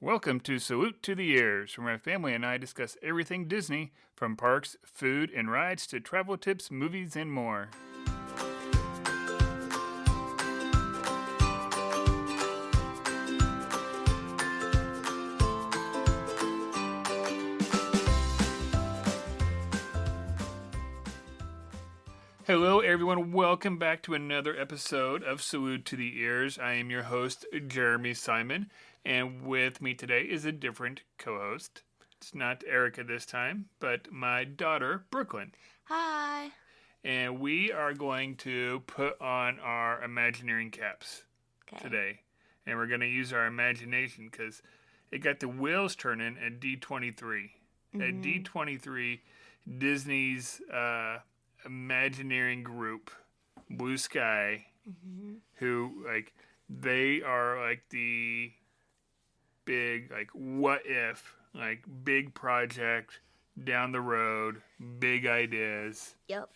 Welcome to Salute to the Ears, where my family and I discuss everything Disney, from parks, food, and rides to travel tips, movies, and more. Hello, everyone. Welcome back to another episode of Salute to the Ears. I am your host, Jeremy Simon, and with me today is a different co-host. It's not Erica this time, but my daughter, Brooklyn. Hi. And we are going to put on our Imagineering caps today. And we're going to use our imagination because it got the wheels turning at D23. Mm-hmm. At D23, Disney's Imagineering group, Blue Sky, who they are the big what if, big project down the road, big ideas. Yep.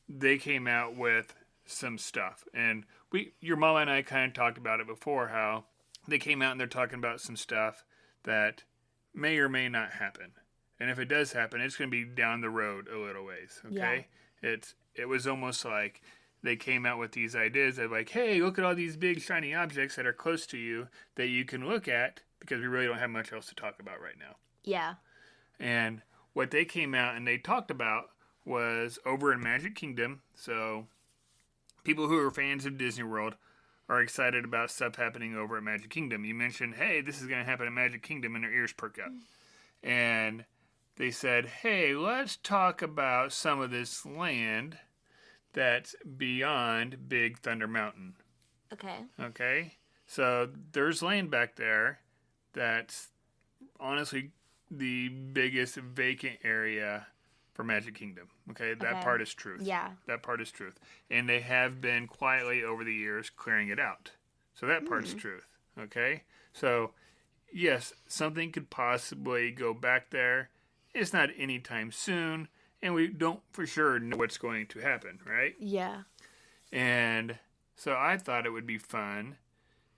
They came out with some stuff, and your mama and I kind of talked about it before, how they came out and they're talking about some stuff that may or may not happen. And if it does happen, it's going to be down the road a little ways, okay? Yeah. It was almost like they came out with these ideas of hey, look at all these big shiny objects that are close to you that you can look at, because we really don't have much else to talk about right now. Yeah. And what they came out and they talked about was over in Magic Kingdom. So people who are fans of Disney World are excited about stuff happening over at Magic Kingdom. You mentioned, hey, this is going to happen at Magic Kingdom, and their ears perk up. And they said, hey, let's talk about some of this land that's beyond Big Thunder Mountain. Okay? So there's land back there that's honestly the biggest vacant area for Magic Kingdom. Okay? That part is truth. Yeah. That part is truth. And they have been quietly over the years clearing it out. So that part's truth. Okay? So, yes, something could possibly go back there. It's not anytime soon, and we don't for sure know what's going to happen, right? Yeah. And so I thought it would be fun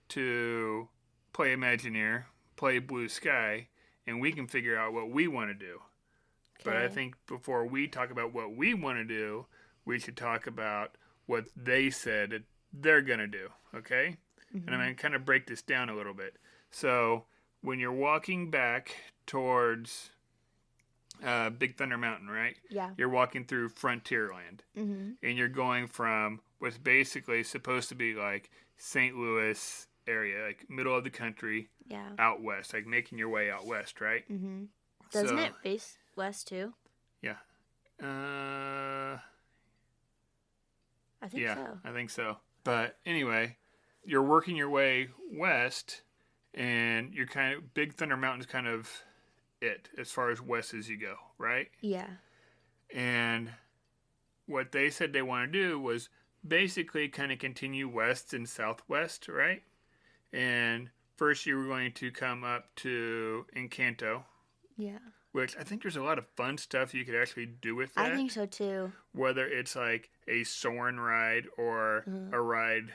to play Imagineer, play Blue Sky, and we can figure out what we want to do. Okay. But I think before we talk about what we want to do, we should talk about what they said they're going to do, okay? Mm-hmm. And I'm going to kind of break this down a little bit. So when you're walking back towards Big Thunder Mountain, right? Yeah. You're walking through Frontierland. Mm-hmm. And you're going from what's basically supposed to be St. Louis area, middle of the country, out west, making your way out west, right? Mm-hmm. Doesn't it face west too? Yeah. I think so. I think so. But anyway, you're working your way west, and you're Big Thunder Mountain's kind of it as far as west as you go, right? Yeah. And what they said they want to do was basically kind of continue west and southwest, right? And first you were going to come up to Encanto. Yeah. Which I think there's a lot of fun stuff you could actually do with that. I think so too. Whether it's a Soarin' ride or a ride,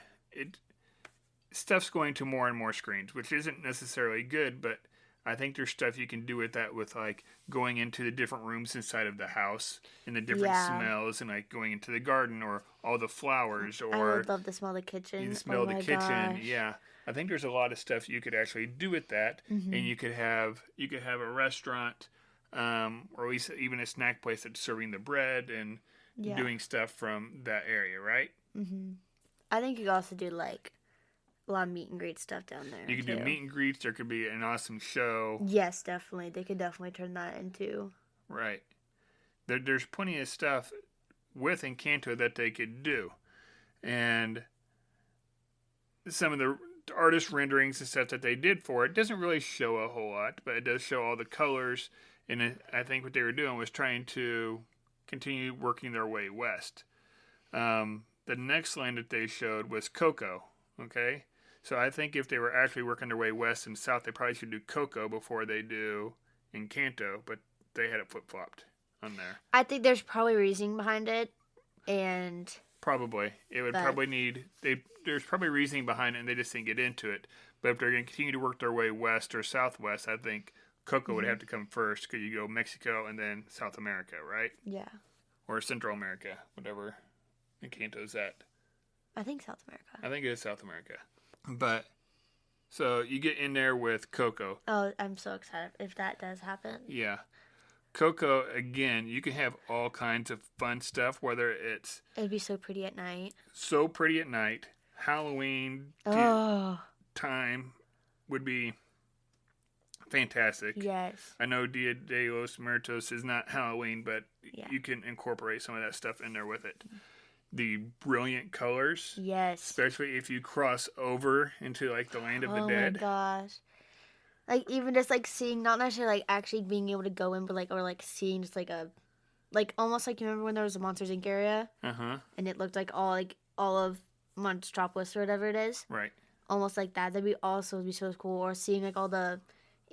stuff's going to more and more screens, which isn't necessarily good, but I think there's stuff you can do with that, with going into the different rooms inside of the house and the different smells, and going into the garden or all the flowers. Or I would love to smell the kitchen. You smell the kitchen, gosh. Yeah. I think there's a lot of stuff you could actually do with that, and you could have a restaurant, or even a snack place that's serving the bread and doing stuff from that area, right? Mm-hmm. I think you could also do a lot of meet and greet stuff down there. You could do meet and greets. There could be an awesome show. Yes, definitely. They could definitely turn that into. Right. There's plenty of stuff with Encanto that they could do. And some of the artist renderings and stuff that they did for it doesn't really show a whole lot, but it does show all the colors. And I think what they were doing was trying to continue working their way west. The next land that they showed was Coco. Okay? So I think if they were actually working their way west and south, they probably should do Coco before they do Encanto, but they had it flip-flopped on there. I think there's probably reasoning behind it, and... Probably. It would probably need... There's probably reasoning behind it, and they just didn't get into it. But if they're going to continue to work their way west or southwest, I think Coco would have to come first because you go Mexico and then South America, right? Yeah. Or Central America, whatever Encanto's at. I think South America. I think it is South America. But, so you get in there with Coco. Oh, I'm so excited if that does happen. Yeah. Coco, again, you can have all kinds of fun stuff, whether it's It'd be so pretty at night. so pretty at night, Halloween time would be fantastic. Yes. I know Dia de los Muertos is not Halloween, but Yeah. you can incorporate some of that stuff in there with it. The brilliant colors, Yes. especially if you cross over into like the land of the dead. Oh my gosh. Like even just like seeing, not necessarily like actually being able to go in, but like or like seeing just like a, like almost like you remember when there was a Monsters Inc. area, and it looked like all of Monstropolis or whatever it is. Right. Almost like that. That'd be also be so cool. Or seeing like all the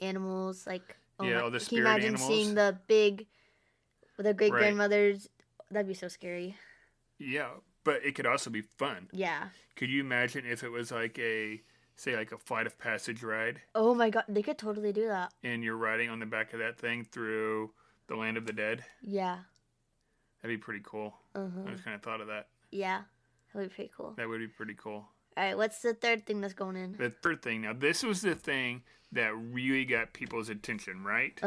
animals, like all the can spirit you imagine animals. seeing the great grandmothers? That'd be so scary. Yeah, but it could also be fun. Yeah. Could you imagine if it was like a Flight of Passage ride? Oh my god, they could totally do that. And you're riding on the back of that thing through the land of the dead? Yeah. That'd be pretty cool. I just kind of thought of that. Yeah. That would be pretty cool. That would be pretty cool. All right, what's the third thing that's going in? The third thing. Now, this was the thing that really got people's attention, right?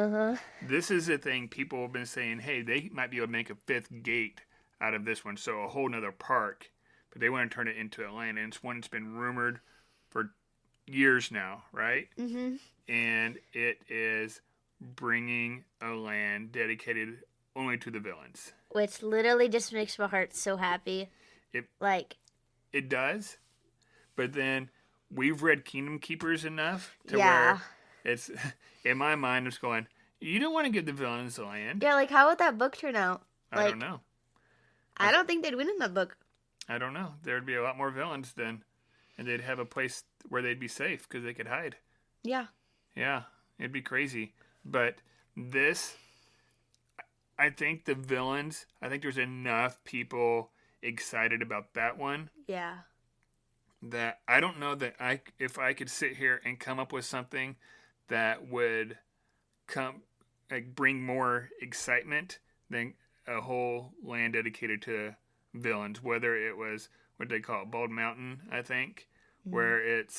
This is the thing people have been saying, hey, they might be able to make a fifth gate out of this one, so a whole nother park. But they want to turn it into a land, and it's one that's been rumored for years now, right? And it is bringing a land dedicated only to the villains. Which literally just makes my heart so happy. It does, but then we've read Kingdom Keepers enough to where it's, in my mind, it's going, you don't want to give the villains the land. Yeah, like how would that book turn out? I don't know. I don't think they'd win in that book. I don't know. There'd be a lot more villains then, and they'd have a place where they'd be safe because they could hide. Yeah. Yeah, it'd be crazy. But this, I think the villains, I think there's enough people excited about that one. Yeah. That I don't know that if I could sit here and come up with something that would bring more excitement than a whole land dedicated to villains, whether it was what they call it, Bald Mountain, I think, where it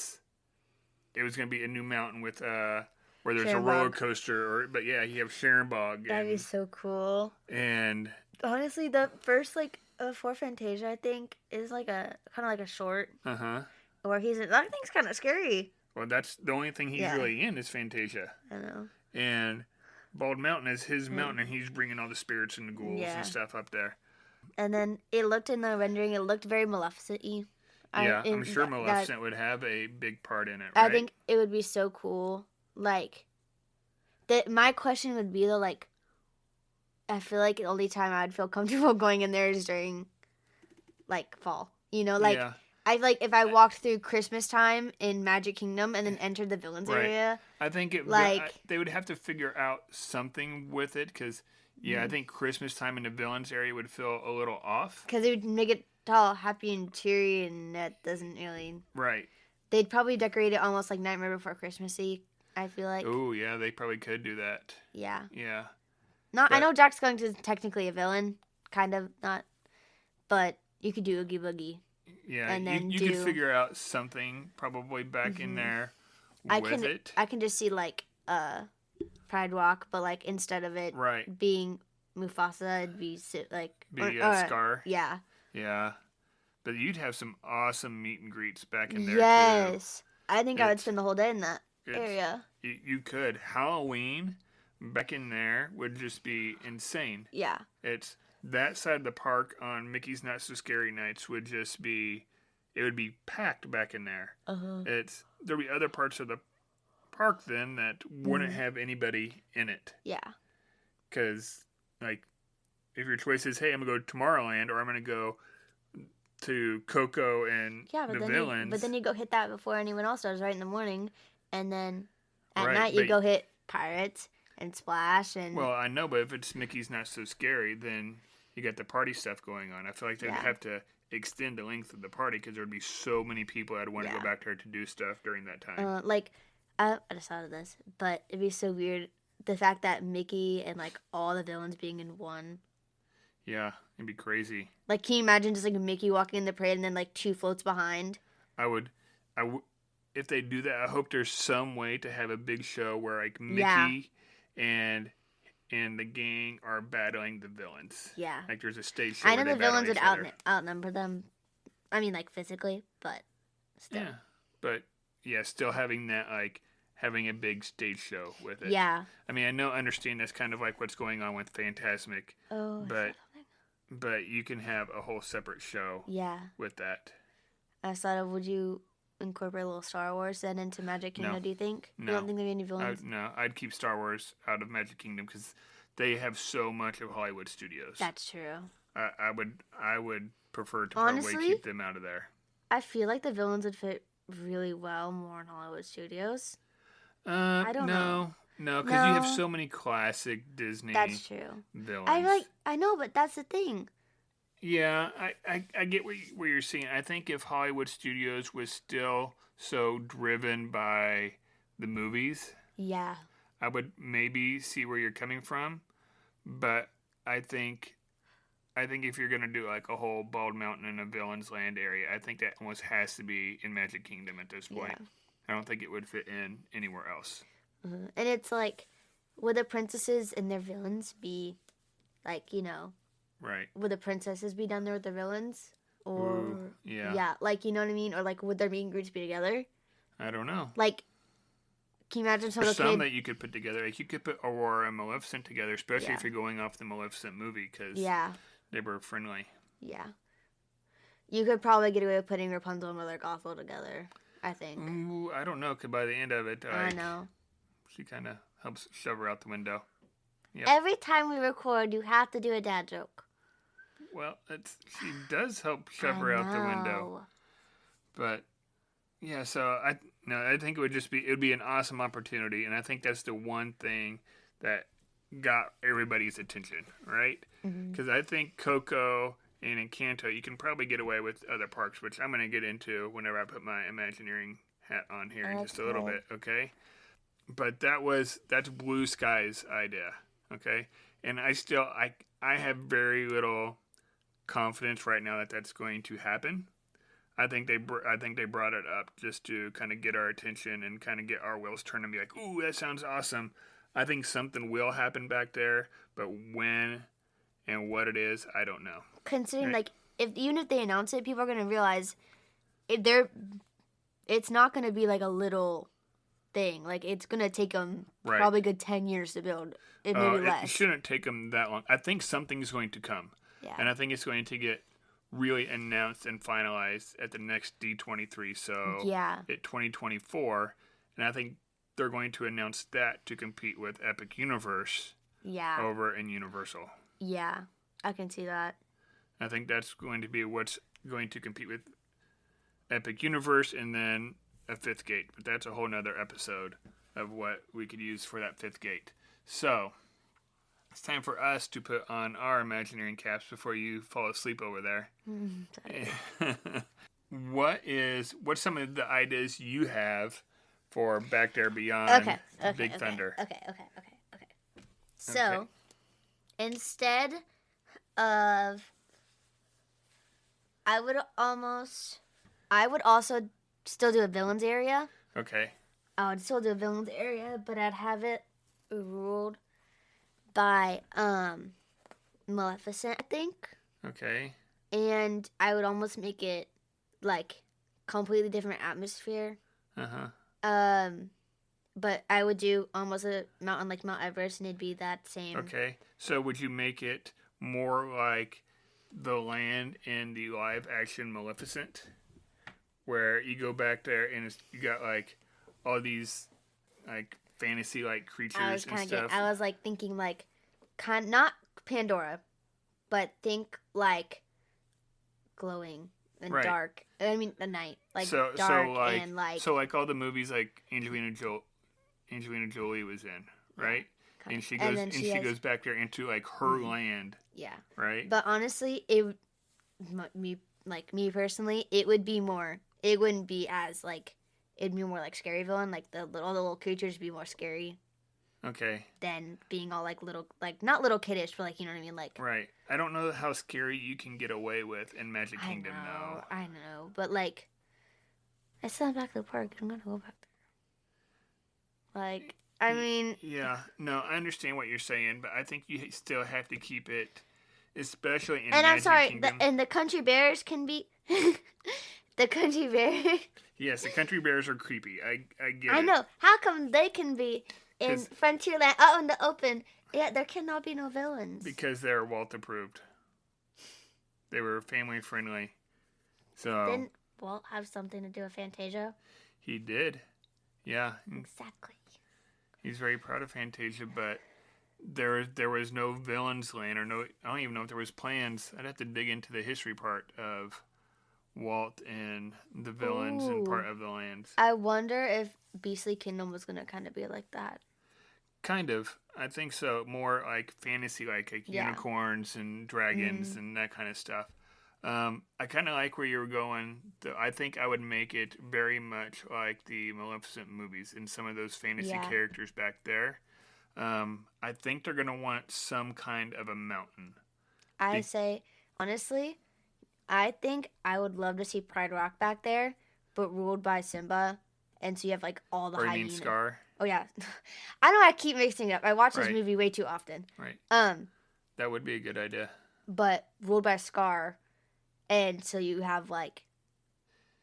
was going to be a new mountain with where there's a roller coaster, but yeah, you have Sharon Bog. That'd be so cool. And honestly, the first for Fantasia, I think, is like a kind of like a short. Where that thing's kind of scary. Well, that's the only thing he's really in is Fantasia. I know. And Bald Mountain is his mountain, and he's bringing all the spirits and the ghouls and stuff up there. And then it looked in the rendering, it looked very Maleficent-y. Yeah, I'm sure Maleficent would have a big part in it, right? I think it would be so cool. My question would be, though, I feel like the only time I'd feel comfortable going in there is during, fall. I if I walked through Christmas time in Magic Kingdom and then entered the villains area. I think they would have to figure out something with it because, I think Christmas time in the villains area would feel a little off. Because it would make it all happy and cheery, and that doesn't really. Right. They'd probably decorate it almost like Nightmare Before Christmas-y, I feel like. Oh, yeah, they probably could do that. Yeah. Yeah. I know Jack Skellington's technically a villain, kind of not, but you could do Oogie Boogie. Yeah, and then you could figure out something probably back in there with it. I can just see Pride Walk, but instead of it being Mufasa, it'd be Scar. Yeah. Yeah, but you'd have some awesome meet and greets back in there. Yes, I think I would spend the whole day in that area. You could. Halloween back in there would just be insane. Yeah. It's that side of the park on Mickey's Not So Scary Nights would just be, it would be packed back in there. There'd be other parts of the park then that wouldn't have anybody in it. Yeah. Because, if your choice is, hey, I'm going to go to Tomorrowland or I'm going to go to Coco and the villains. But then you go hit that before anyone else does, right, in the morning. And then at night you go hit Pirates and Splash. Well, I know, but if it's Mickey's Not So Scary, then you got the party stuff going on. I feel like they'd have to extend the length of the party because there'd be so many people that'd want to go back there to do stuff during that time. I just thought of this, but it'd be so weird the fact that Mickey and like all the villains being in one. Yeah, it'd be crazy. Like, can you imagine just like Mickey walking in the parade and then like 2 floats behind? If they do that, I hope there's some way to have a big show where like Mickey and the gang are battling the villains. Yeah. Like there's a stage show. I know the villains would outnumber them. I mean, like physically, but still. Yeah, but still having that like having a big stage show with it. Yeah. I mean, understand that's kind of like what's going on with Fantasmic. Oh. But you can have a whole separate show. Yeah. With that. I was thought of, would you incorporate a little Star Wars then into Magic Kingdom? No. Do you think? No. You don't think there'd be any villains? No, I'd keep Star Wars out of Magic Kingdom because they have so much of Hollywood Studios. That's true. I would prefer to probably keep them out of there. I feel like the villains would fit really well more in Hollywood Studios. I don't know. No, because you have so many classic Disney. That's true. Villains. I know, but that's the thing. Yeah, I get where you're seeing. I think if Hollywood Studios was still so driven by the movies, yeah, I would maybe see where you're coming from. But I think if you're gonna do like a whole Bald Mountain and a Villains Land area, I think that almost has to be in Magic Kingdom at this point. Yeah. I don't think it would fit in anywhere else. Mm-hmm. And it's like, would the princesses and their villains be like, you know? Right. Would the princesses be down there with the villains? Or ooh, yeah. Yeah, like, you know what I mean? Or like, would their meet and greets be together? I don't know. Like, can you imagine some that you could put together? Like, you could put Aurora and Maleficent together, especially if you're going off the Maleficent movie, because they were friendly. Yeah. You could probably get away with putting Rapunzel and Mother Gothel together, I think. Ooh, I don't know, because by the end of it, I know. She kind of helps shove her out the window. Yep. Every time we record, you have to do a dad joke. Well, she does help shove her out the window. But yeah, so I think it would be an awesome opportunity, and I think that's the one thing that got everybody's attention, right? Because I think Coco and Encanto, you can probably get away with other parks, which I'm going to get into whenever I put my Imagineering hat on here in just a little bit, okay? But that's Blue Sky's idea, okay? And I have very little confidence right now that that's going to happen. I think they brought it up just to kind of get our attention and kind of get our wheels turned and be like, ooh, that sounds awesome. I think something will happen back there, but when and what it is, I don't know. Considering, right? Like, even if they announce it, people are going to realize it's not going to be like a little thing. Like, it's going to take them probably a good 10 years to build, if maybe less. It shouldn't take them that long. I think something's going to come. Yeah. And I think it's going to get really announced and finalized at the next D23, so at 2024. And I think they're going to announce that to compete with Epic Universe over in Universal. Yeah, I can see that. I think that's going to be what's going to compete with Epic Universe and then a fifth gate. But that's a whole nother episode of what we could use for that fifth gate. So it's time for us to put on our Imagineering caps before you fall asleep over there. What's some of the ideas you have for Back There Beyond Big Thunder? Okay. So, instead of, I would also still do a villains area. Okay. I would still do a villains area, but I'd have it ruled by Maleficent, I think. Okay. And I would almost make it like completely different atmosphere. But I would do almost a mountain like Mount Everest, and it'd be that same. Okay. So would you make it more like the land in the live action Maleficent, where you go back there and you got like all these like fantasy like creatures and stuff? I was like thinking like not Pandora, but think like glowing and dark. I mean the night, like dark and like. So like all the movies like Angelina Jolie was in, right? And she goes back there into like her land. Yeah. Right. But honestly, like me personally, it would be more. It wouldn't be as like. It'd be more like scary villain. Like all the little creatures would be more scary. Okay. Than being all like little, like not little kiddish, but like you know what I mean, like. Right. I don't know how scary you can get away with in Magic Kingdom, though. I know, but like, I still back to the park. I'm gonna go back there. Like, I mean. Yeah. No, I understand what you're saying, but I think you still have to keep it, especially in and Magic I'm sorry, Kingdom. and the country bears can be. The country bears. Yes, the country bears are creepy. I get it. I know. How come they can be in Frontierland out in the open? Yeah, there cannot be no villains. Because they're Walt approved. They were family friendly. So didn't Walt have something to do with Fantasia? He did. Yeah. Exactly. He's very proud of Fantasia, but there was no villains land, or no. I don't even know if there was plans. I'd have to dig into the history part of Walt and the villains and part of the lands. I wonder if Beastly Kingdom was gonna kind of be like that. Kind of. I think so. More like fantasy, like unicorns and dragons and that kind of stuff. I kind of like where you were going. I think I would make it very much like the Maleficent movies and some of those fantasy characters back there. I think they're going to want some kind of a mountain. I say, honestly, I think I would love to see Pride Rock back there, but ruled by Simba. And so you have like all the hyenas. Scar? Oh, yeah. I know I keep mixing it up. I watch this movie way too often. Right. That would be a good idea. But ruled by Scar. And so you have like,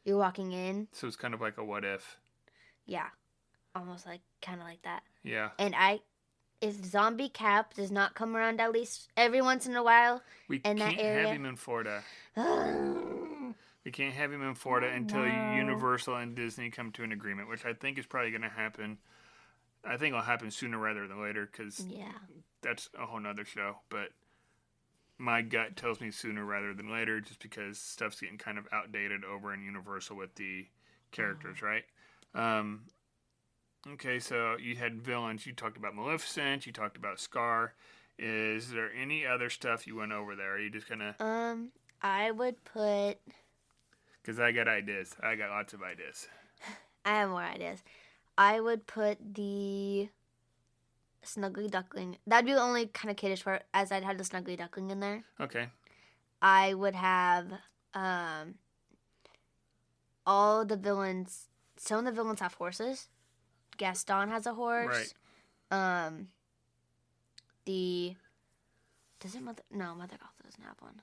you're walking in. So it's kind of like a what if. Yeah. Almost like, kind of like that. Yeah. And if Zombie Cap does not come around at least every once in a while we in that area. We can't have him in Florida. We can't have him in Florida until Universal and Disney come to an agreement, which I think is probably going to happen. I think it'll happen sooner rather than later because that's a whole nother show. But my gut tells me sooner rather than later just because stuff's getting kind of outdated over in Universal with the characters, right? Okay, so you had villains. You talked about Maleficent. You talked about Scar. Is there any other stuff you went over there? Are you just going to... I would put... Because I got ideas. I got lots of ideas. I have more ideas. I would put the Snuggly Duckling. That'd be the only kind of kiddish part, as I'd have the Snuggly Duckling in there. Okay. I would have all the villains. Some of the villains have horses. Gaston has a horse. Right. Mother Gothel doesn't have one.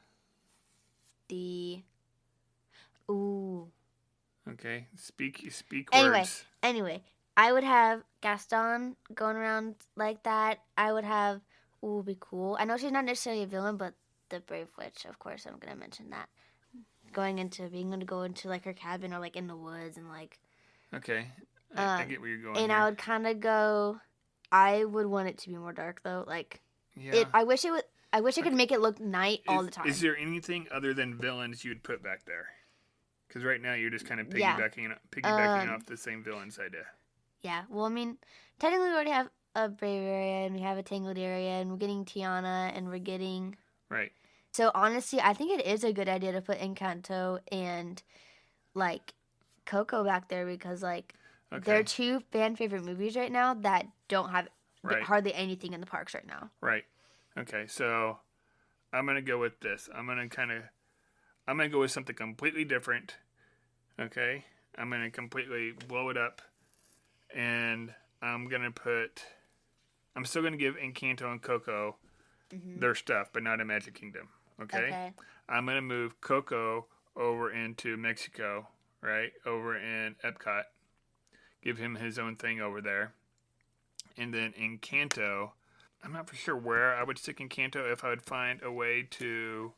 Okay. Speak words. Anyway, I would have Gaston going around like that. I would have, would be cool. I know she's not necessarily a villain, but the Brave Witch, of course, I'm going to mention that. Being able to go into like her cabin or like in the woods and like. Okay. I get where you're going. And here. I would kind of go, I would want it to be more dark though. Like, I wish I could make it look night all the time. Is there anything other than villains you would put back there? Because right now you're just kind of piggybacking off the same villains idea. Yeah. Well, I mean, technically we already have a Brave area and we have a Tangled area and we're getting Tiana and we're getting... Right. So honestly, I think it is a good idea to put Encanto and like Coco back there because like they're two fan favorite movies right now that don't have hardly anything in the parks right now. Right. Okay. So I'm gonna go with this. I'm gonna go with something completely different. Okay. I'm gonna completely blow it up, and I'm still gonna give Encanto and Coco their stuff, but not in Magic Kingdom. Okay. I'm gonna move Coco over into Mexico, right? Over in Epcot. Give him his own thing over there. And then Encanto, I'm not for sure where I would stick Encanto if I would find a way to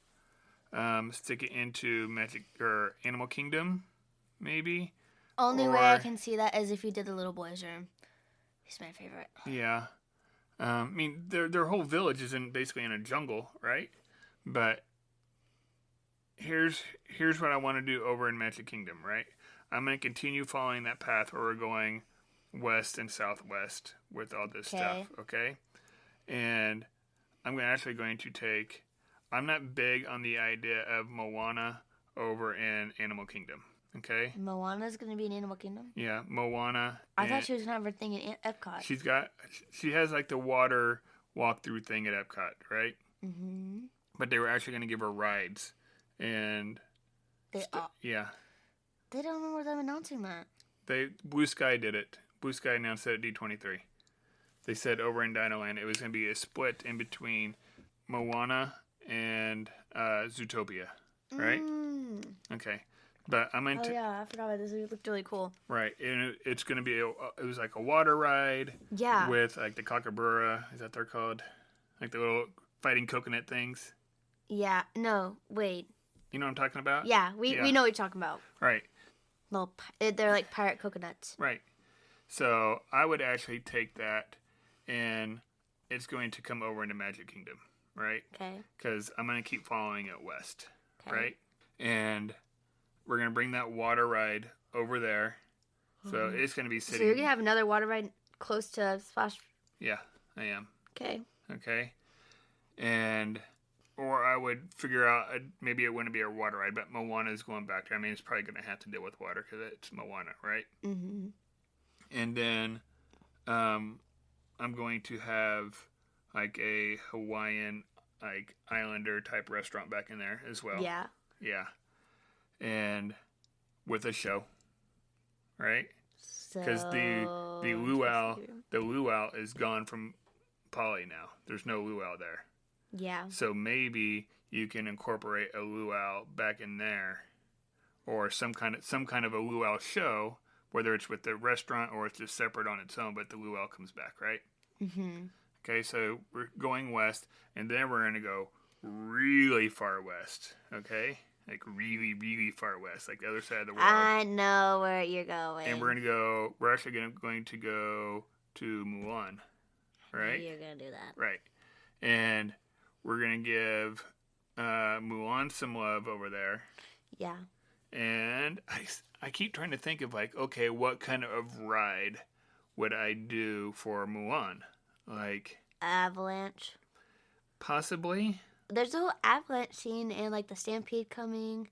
stick it into Magic or Animal Kingdom, maybe. Only way I can see that is if you did the little boy's room. He's my favorite. Yeah. I mean, their whole village is basically in a jungle, right? But here's what I want to do over in Magic Kingdom, right? I'm going to continue following that path where we're going west and southwest with all this stuff, okay? And I'm actually going to take... I'm not big on the idea of Moana over in Animal Kingdom. Okay? Moana's going to be in Animal Kingdom? Yeah, Moana. I thought she was going to have her thing in Epcot. She has like the water walkthrough thing at Epcot, right? Mm-hmm. But they were actually going to give her rides. And yeah. They don't remember them announcing that. Blue Sky did it. Blue Sky announced it at D23. They said over in Dinoland it was going to be a split in between Moana and Zootopia, right? Okay, but I'm into. Oh yeah, I forgot about this. It looked really cool. Right, and it's going to be it was like a water ride. Yeah. With like the Kookaburra, is that what they're called? Like the little fighting coconut things. Yeah. No. Wait. You know what I'm talking about? Yeah, we know what you're talking about. Right. Little, they're like pirate coconuts. Right. So I would actually take that, and it's going to come over into Magic Kingdom, right? Okay. Because I'm going to keep following it west, Okay. right? And we're going to bring that water ride over there. So it's going to be sitting. So you're going to have another water ride close to Splash? Yeah, I am. Okay. Okay. And, or I would figure out, maybe it wouldn't be a water ride, but Moana is going back there. I mean, it's probably going to have to deal with water because it's Moana, right? Mm-hmm. And then I'm going to have like a Hawaiian, like islander type restaurant back in there as well. Yeah. Yeah. And with a show, right? Because the luau is gone from Poly now. There's no luau there. Yeah. So maybe you can incorporate a luau back in there, or some kind of a luau show, whether it's with the restaurant or it's just separate on its own. But the luau comes back, right? Mm-hmm. Okay, so we're going west, and then we're going to go really far west, okay? Like really, really far west, like the other side of the world. I know where you're going. And we're actually going to go to Mulan, right? You're going to do that. Right. And we're going to give Mulan some love over there. Yeah. And I keep trying to think of like, okay, what kind of ride would I do for Mulan? Like Avalanche. Possibly. There's a whole avalanche scene and like the stampede coming,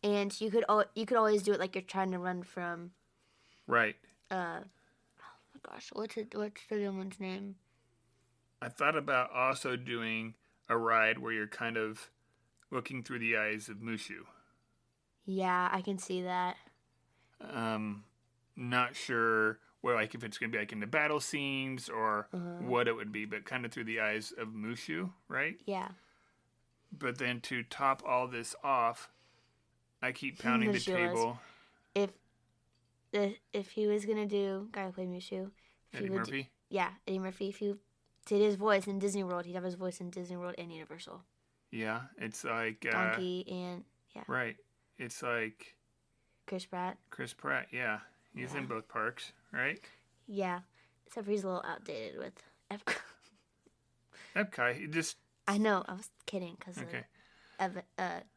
and you could always do it like you're trying to run from. Right. Oh my gosh, what's the woman's name? I thought about also doing a ride where you're kind of looking through the eyes of Mushu. Yeah, I can see that. Not sure like if it's going to be like in the battle scenes or what it would be, but kind of through the eyes of Mushu, right? Yeah. But then to top all this off, I keep pounding the table. If he was gonna do guy who played Mushu, Eddie Murphy. Eddie Murphy. If he did his voice in Disney World, he'd have his voice in Disney World and Universal. Yeah, it's like Donkey and Right, it's like Chris Pratt. Chris Pratt, yeah, he's in both parks, right? Yeah, except for he's a little outdated with Epcot. Epcot, he just. I know, I was kidding because of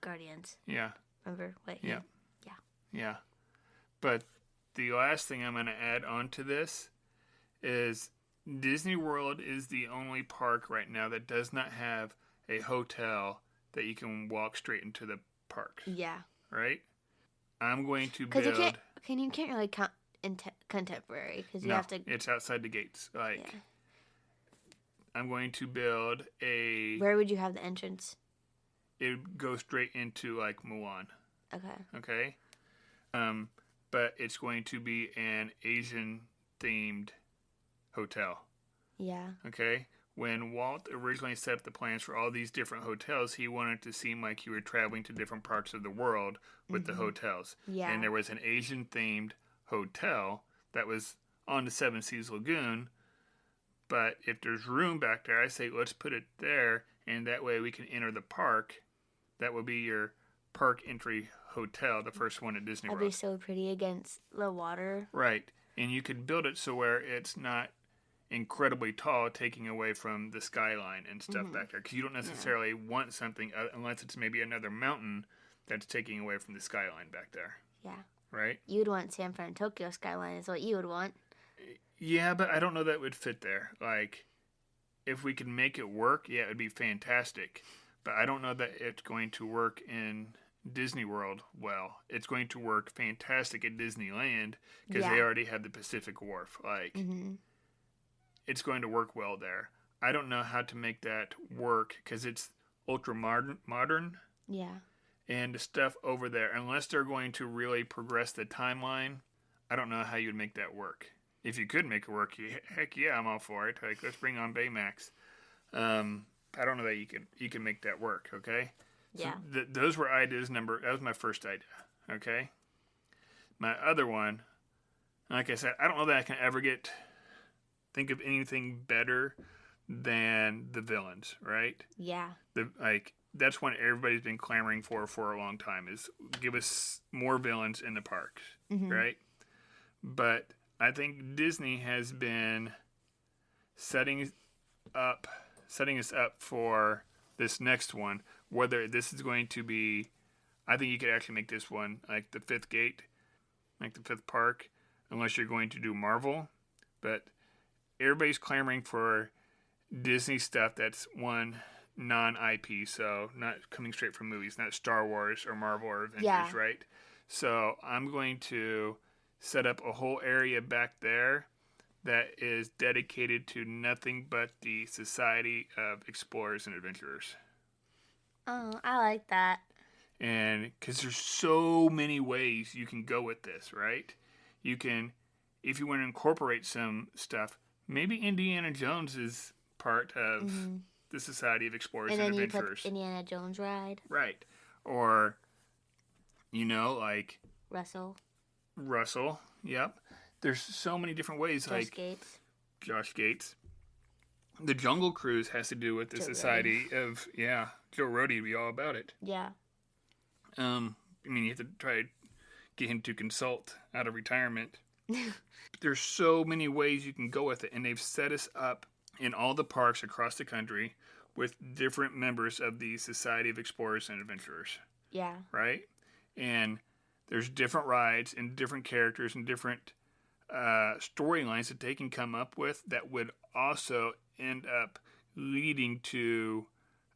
Guardians. Yeah. Remember what? Yeah. But the last thing I'm going to add on to this is Disney World is the only park right now that does not have a hotel that you can walk straight into the park. Yeah. Right? I'm going to build. You can't really count in contemporary because you have to. It's outside the gates. I'm going to build a. Where would you have the entrance? It would go straight into like Mulan. Okay. But it's going to be an Asian themed hotel. Yeah. Okay. When Walt originally set up the plans for all these different hotels, he wanted to seem like you were traveling to different parts of the world with the hotels. Yeah. And there was an Asian themed hotel that was on the Seven Seas Lagoon. But if there's room back there, I say let's put it there, and that way we can enter the park. That would be your park entry hotel, the first one at Disney World. That'd be so pretty against the water. Right. And you could build it so where it's not incredibly tall, taking away from the skyline and stuff back there. Because you don't necessarily want something unless it's maybe another mountain that's taking away from the skyline back there. Yeah. Right? You'd want San Fran Tokyo skyline is what you would want. Yeah, but I don't know that would fit there. Like, if we could make it work, yeah, it would be fantastic. But I don't know that it's going to work in Disney World well. It's going to work fantastic at Disneyland because Yeah. they already have the Pacific Wharf. Like, it's going to work well there. I don't know how to make that work because it's ultra modern. Yeah. And the stuff over there, unless they're going to really progress the timeline, I don't know how you would make that work. If you could make it work, heck yeah, I'm all for it. Like, let's bring on Baymax. I don't know that you can make that work. Okay. Yeah. So those were ideas that was my first idea. Okay. My other one, like I said, I don't know that I can ever think of anything better than the villains. Right. Yeah. That's what everybody's been clamoring for a long time is give us more villains in the parks, right? But I think Disney has been setting us up for this next one. Whether this is going to be, I think you could actually make this one like the fifth gate, like the fifth park, unless you're going to do Marvel. But everybody's clamoring for Disney stuff that's one non-IP, so not coming straight from movies, not Star Wars or Marvel or Avengers, right? So I'm going to set up a whole area back there that is dedicated to nothing but the Society of Explorers and Adventurers. Oh, I like that. And because there's so many ways you can go with this, right? You can, if you want to incorporate some stuff, maybe Indiana Jones is part of the Society of Explorers and Adventurers. And then you put Indiana Jones ride. Right. Or, like... Russell, yep. There's so many different ways. Josh Gates. The Jungle Cruise has to do with the Society of... Yeah, Joe Rohde would be all about it. Yeah. You have to try to get him to consult out of retirement. There's so many ways you can go with it, and they've set us up in all the parks across the country with different members of the Society of Explorers and Adventurers. Yeah. Right? And there's different rides and different characters and different storylines that they can come up with that would also end up leading to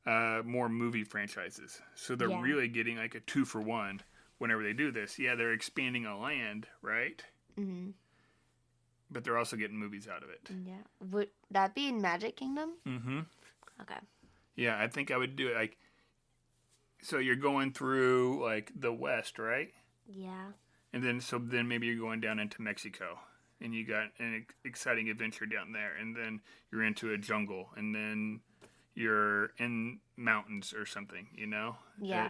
more movie franchises. So they're really getting like a 2-for-1 whenever they do this. Yeah, they're expanding a land, right? Mm-hmm. But they're also getting movies out of it. Yeah. Would that be in Magic Kingdom? Mm-hmm. Okay. Yeah, I think I would do it like... So you're going through like the West, right? Yeah. And then maybe you're going down into Mexico. And you got an exciting adventure down there. And then you're into a jungle. And then you're in mountains or something, Yeah.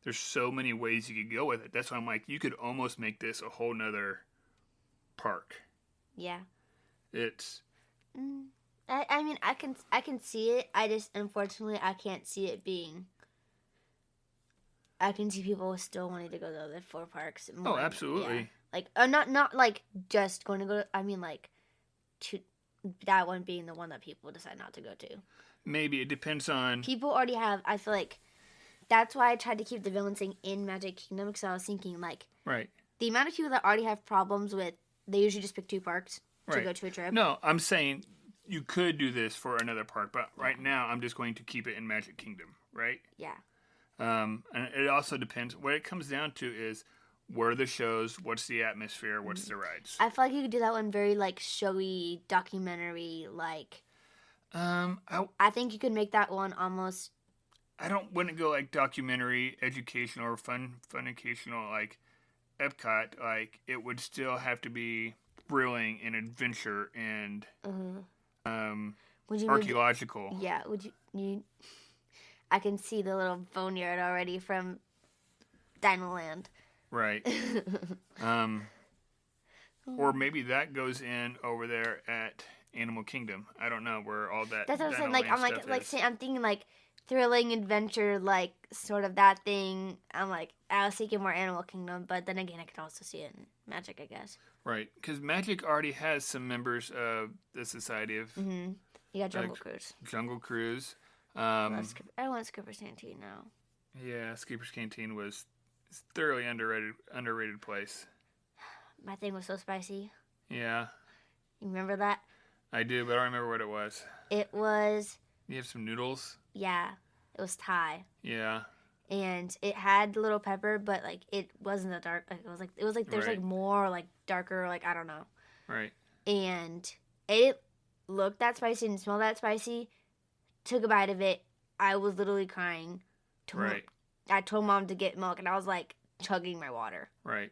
There's so many ways you could go with it. That's why I'm like, you could almost make this a whole nother park. Yeah. It's... I mean, I can see it. I just, unfortunately, I can't see it being... I can see people still wanting to go to the other 4 parks. More. Oh, absolutely. Yeah. Like, not like just going to go to, I mean, like, to that one being the one that people decide not to go to. Maybe. It depends on... People already have, I feel like, that's why I tried to keep the villain thing in Magic Kingdom, because I was thinking, like... Right. The amount of people that already have problems with, they usually just pick 2 parks to go to a trip. No, I'm saying you could do this for another park, but right now I'm just going to keep it in Magic Kingdom, right? Yeah. And it also depends. What it comes down to is where are the shows, what's the atmosphere, what's the rides. I feel like you could do that one very, like, showy, documentary, like... I think you could make that one almost... wouldn't go, like, documentary, educational, or fun-educational, like, Epcot. Like, it would still have to be thrilling and adventure and archaeological. Would you... I can see the little boneyard already from Dino Land. Right. Or maybe that goes in over there at Animal Kingdom. I don't know where all that. That's what I'm saying. Dino Like, I'm thinking like thrilling adventure, like sort of that thing. I was thinking more Animal Kingdom, but then again, I could also see it in Magic, I guess. Right, because Magic already has some members of the Society of. Mm-hmm. You got Jungle Cruise. Jungle Cruise. I want Skipper's Canteen now. Yeah, Skipper's Canteen was thoroughly underrated place. My thing was so spicy. Yeah. You remember that? I do, but I don't remember what it was. It was... You have some noodles? Yeah. It was Thai. Yeah. and it had little pepper, but like it wasn't a dark. Like, it was like there's Right. like more like darker, like I don't know. Right. And it looked that spicy and smelled that spicy. Took a bite of it. I was literally crying. Right. I told Mom to get milk, and I was like chugging my water. Right.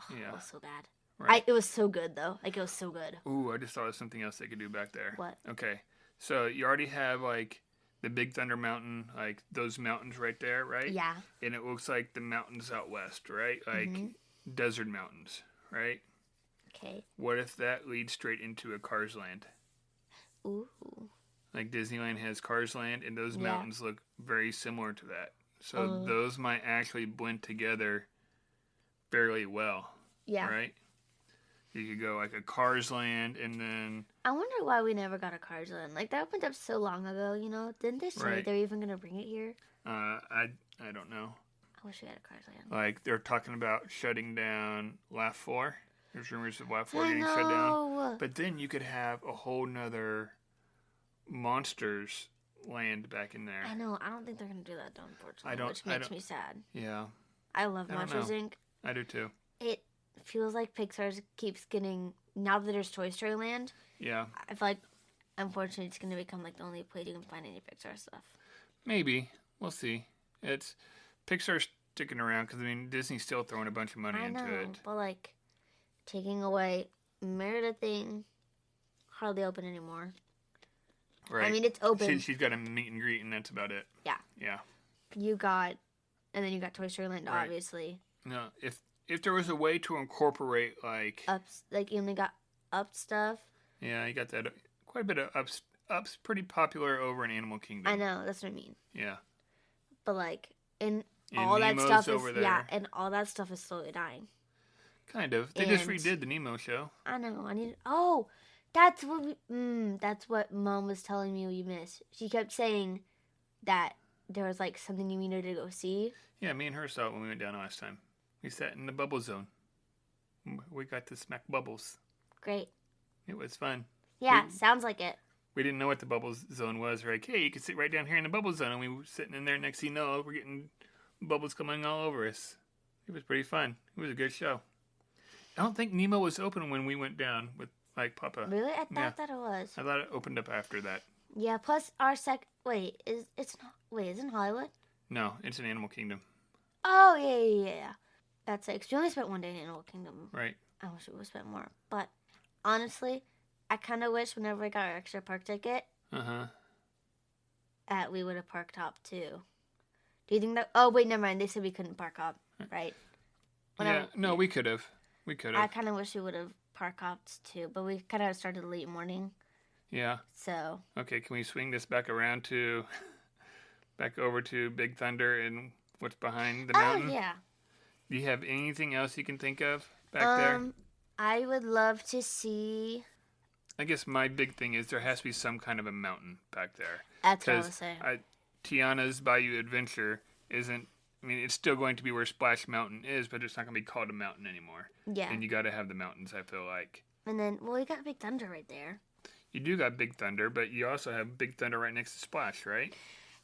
Oh, Yeah. it was so bad. Right. It was so good though. Like it was so good. Ooh, I just thought of something else they could do back there. What? Okay. So you already have like the Big Thunder Mountain, like those mountains right there, right? Yeah. And it looks like the mountains out west, right? Like desert mountains, right? Okay. What if that leads straight into a Cars Land? Ooh. Like Disneyland has Cars Land, and those mountains look very similar to that. So those might actually blend together fairly well. Yeah. Right? You could go like a Cars Land, and then... I wonder why we never got a Cars Land. Like, that opened up so long ago, you know? Didn't they say they're even going to bring it here? I don't know. I wish we had a Cars Land. Like, they're talking about shutting down Laugh 4. There's rumors of Laugh 4 getting shut down. But then you could have a whole nother Monsters Land back in there. I know. I don't think they're going to do that, though, unfortunately. Which makes me sad. Yeah. I love Monsters, Inc. I do, too. It feels like Pixar keeps getting... Now that there's Toy Story Land... Yeah. I feel like, unfortunately, it's going to become, like, the only place you can find any Pixar stuff. Maybe. We'll see. It's... Pixar's sticking around, because, I mean, Disney's still throwing a bunch of money into it. But, like, taking away Merida thing, hardly open anymore. Right. I mean, it's open. She's got a meet and greet, and that's about it. Yeah. Yeah. And then you got Toy Story Land, obviously. No, if there was a way to incorporate, like... Ups, like, you only got Up stuff. Yeah, you got that. Quite a bit of Ups. Ups pretty popular over in Animal Kingdom. I know, that's what I mean. Yeah. But, like, and all Nemo's that stuff over is... there. Yeah, and all that stuff is slowly dying. Kind of. They just redid the Nemo show. I know. Oh! That's what Mom was telling me we missed. She kept saying that there was, like, something you needed to go see. Yeah, me and her saw it when we went down last time. We sat in the bubble zone. We got to smack bubbles. Great. It was fun. Yeah, sounds like it. We didn't know what the bubble zone was. We're like, hey, you can sit right down here in the bubble zone. And we were sitting in there. Next thing you know, we're getting bubbles coming all over us. It was pretty fun. It was a good show. I don't think Nemo was open when we went down with, like, Papa. Really? I thought that it was. I thought it opened up after that. Yeah, plus our it's in Hollywood? No, it's in Animal Kingdom. Oh, yeah. That's it. We only spent one day in Animal Kingdom. Right. I wish we would have spent more. But, honestly, I kind of wish whenever I got our extra park ticket, that we would have parked hop, too. Do you think that... Oh, wait, never mind. They said we couldn't park hop, right? We could have. I kind of wish we would have park hopped, too. But we kind of started late morning. Yeah. So. Okay, can we swing this back around to... back over to Big Thunder and what's behind the mountain? Oh, yeah. Do you have anything else you can think of back there? I would love to see... I guess my big thing is there has to be some kind of a mountain back there. That's what I was saying. Tiana's Bayou Adventure isn't... I mean, it's still going to be where Splash Mountain is, but it's not going to be called a mountain anymore. Yeah. And you got to have the mountains, I feel like. And then, well, you got Big Thunder right there. You do got Big Thunder, but you also have Big Thunder right next to Splash, right?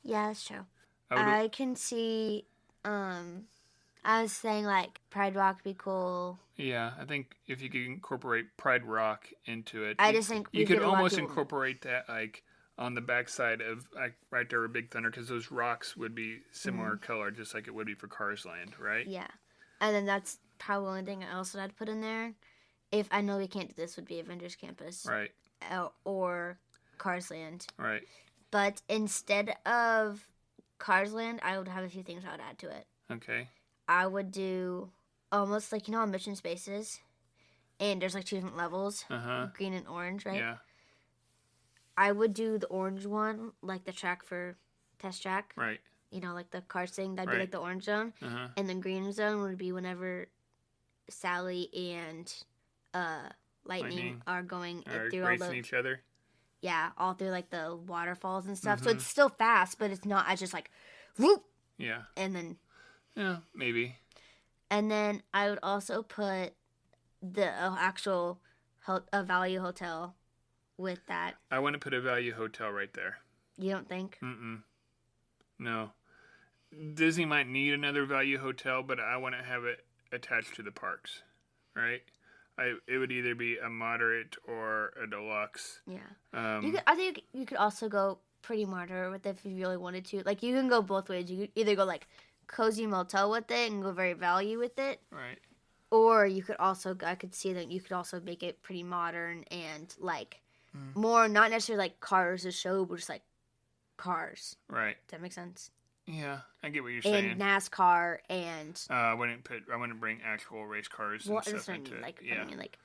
Yeah, that's true. I can see, I was saying, like, Pride Rock would be cool. Yeah, I think if you could incorporate Pride Rock into it. I just think you could almost incorporate that, like, on the backside of, like, right there with Big Thunder, because those rocks would be similar color, just like it would be for Cars Land, right? Yeah. And then that's probably the only thing else that I'd put in there. If I know we can't do this, would be Avengers Campus. Right. Or Cars Land. Right. But instead of Cars Land, I would have a few things I would add to it. Okay. I would do almost like, you know how Mission Space is? And there's like two different levels. Green and orange, right? Yeah. I would do the orange one, like the track for Test Track. Right. You know, like the cars thing. That'd be like the orange zone. And the green zone would be whenever Sally and Lightning are going through all racing each other. Yeah, all through like the waterfalls and stuff. So it's still fast, but it's not as just like, whoop. Yeah. And then. Yeah, maybe. And then I would also put the actual Value Hotel with that. I want to put a Value Hotel right there. You don't think? No. Disney might need another value hotel, but I want to have it attached to the parks, right? It would either be a moderate or a deluxe. Yeah. I think you could also go pretty moderate with it if you really wanted to. Like, you can go both ways. You could either go, like, cozy motel with it and go very value with it. Right. Or you could also, I could see that you could also make it pretty modern and, like, more, not necessarily, like, cars, a show, but just, like, cars. Right. Does that make sense? Yeah, I get what you're saying. And NASCAR and... I wouldn't bring actual race cars and stuff into it. I mean, like...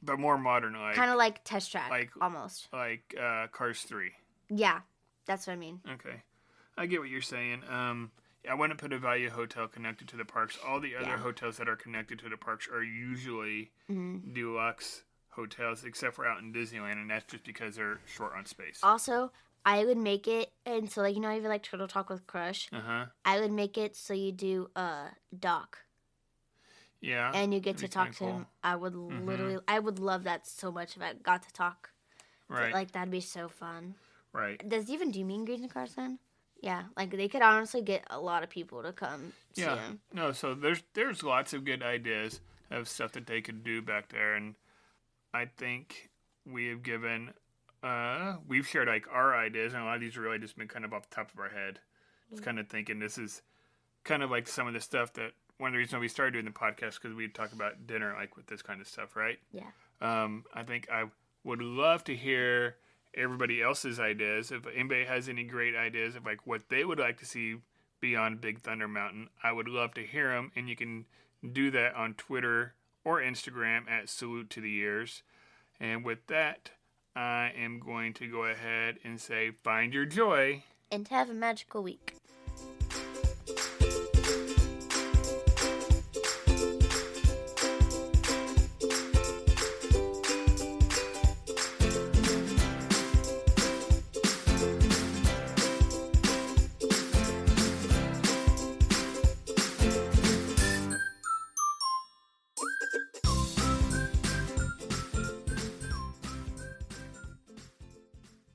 But more modern, like... Kind of like Test Track, almost. Like Cars 3. Yeah, that's what I mean. Okay. I get what you're saying. I wouldn't put a value hotel connected to the parks. All the other hotels that are connected to the parks are usually deluxe hotels, except for out in Disneyland, and that's just because they're short on space. Also, I would make it, and so, like, you know, even like Turtle Talk with Crush. I would make it so you do Doc. Yeah. And you get to talk to him. I would literally, I would love that so much if I got to talk. Right. Like, that'd be so fun. Right. Does he even do meet and greets in cars then? Yeah, like they could honestly get a lot of people to come see him. No, so there's lots of good ideas of stuff that they could do back there, and I think we have given we've shared like our ideas, and a lot of these are really just been kind of off the top of our head. Just kind of thinking this is kind of like some of the stuff that one of the reasons we started doing the podcast because we talk about dinner like with this kind of stuff, right? Yeah. I think I would love to hear everybody else's ideas. If anybody has any great ideas of like what they would like to see beyond Big Thunder Mountain, I would love to hear them, and you can do that on Twitter or Instagram at Salute to the Ears. And with that, I am going to go ahead and say find your joy and have a magical week.